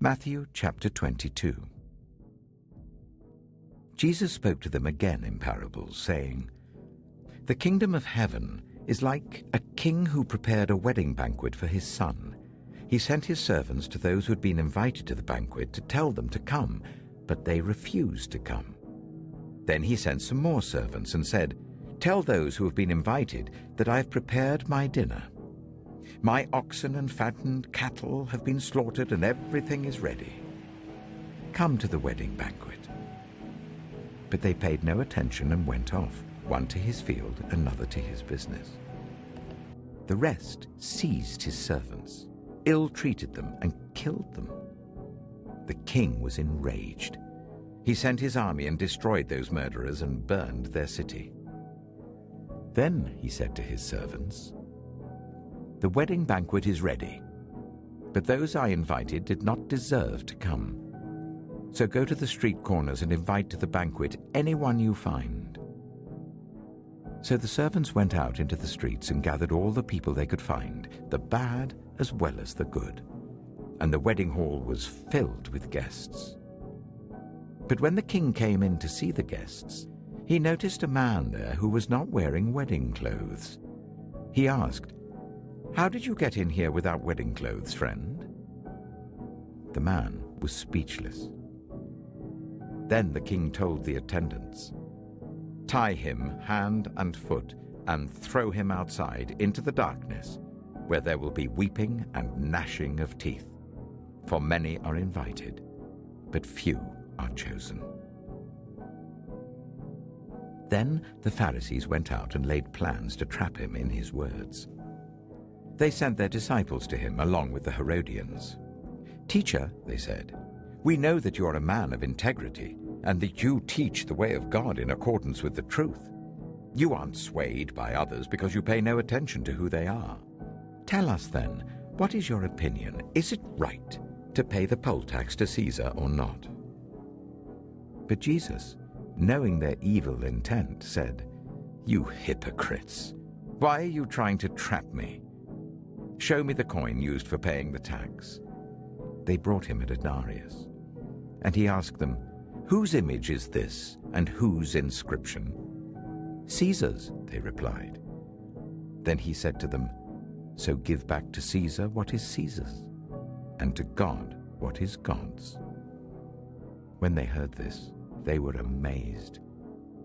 Matthew chapter 22. Jesus spoke to them again in parables, saying, "The kingdom of heaven is like a king who prepared a wedding banquet for his son. He sent his servants to those who had been invited to the banquet to tell them to come, but they refused to come. Then he sent some more servants and said, 'Tell those who have been invited that I have prepared my dinner. My oxen and fattened cattle have been slaughtered and everything is ready. Come to the wedding banquet.' But they paid no attention and went off, one to his field, another to his business. The rest seized his servants, ill-treated them, and killed them. The king was enraged. He sent his army and destroyed those murderers and burned their city. Then he said to his servants, 'The wedding banquet is ready, but those I invited did not deserve to come. So go to the street corners and invite to the banquet anyone you find.' So the servants went out into the streets and gathered all the people they could find, the bad as well as the good. And the wedding hall was filled with guests. But when the king came in to see the guests, he noticed a man there who was not wearing wedding clothes. He asked, 'How did you get in here without wedding clothes, friend?' The man was speechless. Then the king told the attendants, 'Tie him hand and foot and throw him outside into the darkness, where there will be weeping and gnashing of teeth. For many are invited, but few are chosen.' Then the Pharisees went out and laid plans to trap him in his words. They sent their disciples to him along with the Herodians. 'Teacher,' they said, 'we know that you are a man of integrity and that you teach the way of God in accordance with the truth. You aren't swayed by others because you pay no attention to who they are. Tell us then, what is your opinion? Is it right to pay the poll tax to Caesar or not?' But Jesus, knowing their evil intent, said, 'You hypocrites! Why are you trying to trap me? Show me the coin used for paying the tax.' They brought him a denarius. And he asked them, 'Whose image is this, and whose inscription?' 'Caesar's,' they replied. Then he said to them, 'So give back to Caesar what is Caesar's, and to God what is God's.' When they heard this, they were amazed.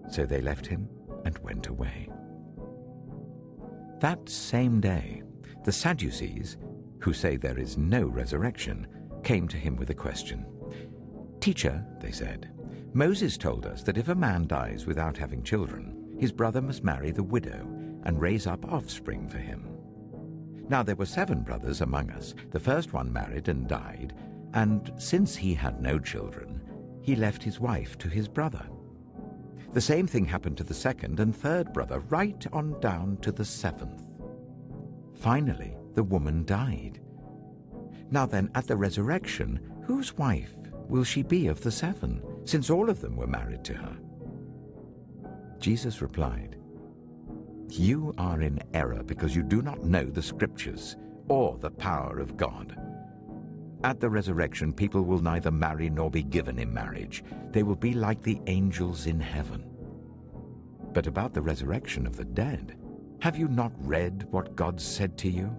So they left him and went away. That same day, the Sadducees, who say there is no resurrection, came to him with a question. 'Teacher,' they said, 'Moses told us that if a man dies without having children, his brother must marry the widow and raise up offspring for him. Now there were 7 brothers among us. The first one married and died, and since he had no children, he left his wife to his brother. The same thing happened to the second and third brother, right on down to the 7th. Finally, the woman died. Now then, at the resurrection, whose wife will she be of the 7, since all of them were married to her?' Jesus replied, 'You are in error because you do not know the Scriptures or the power of God. At the resurrection, people will neither marry nor be given in marriage. They will be like the angels in heaven. But about the resurrection of the dead, have you not read what God said to you?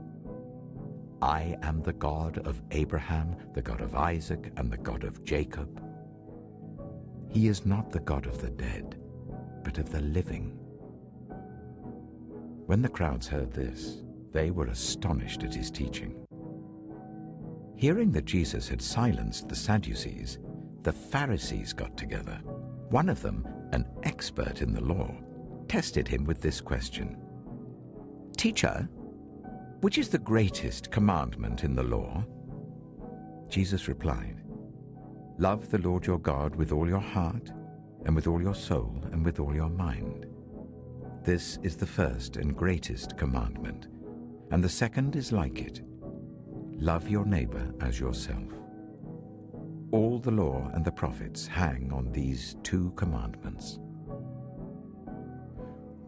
I am the God of Abraham, the God of Isaac, and the God of Jacob. He is not the God of the dead, but of the living.' When the crowds heard this, they were astonished at his teaching. Hearing that Jesus had silenced the Sadducees, the Pharisees got together. One of them, an expert in the law, tested him with this question. 'Teacher, which is the greatest commandment in the law?' Jesus replied, 'Love the Lord your God with all your heart, and with all your soul, and with all your mind. This is the first and greatest commandment, and the second is like it. Love your neighbor as yourself. All the law and the prophets hang on these 2 commandments.'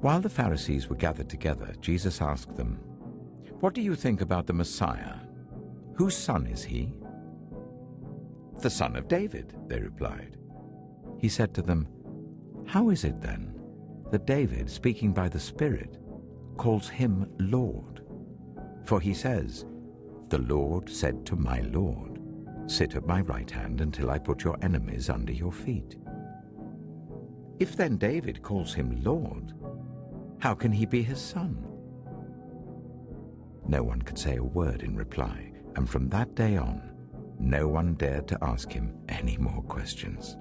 While the Pharisees were gathered together, Jesus asked them, 'What do you think about the Messiah? Whose son is he?' "The son of David," they replied. He said to them, "How is it then that David, speaking by the Spirit, calls him Lord? For he says, 'The Lord said to my Lord, sit at my right hand until I put your enemies under your feet.' If then David calls him Lord, how can he be his son?" No one could say a word in reply, and from that day on, no one dared to ask him any more questions.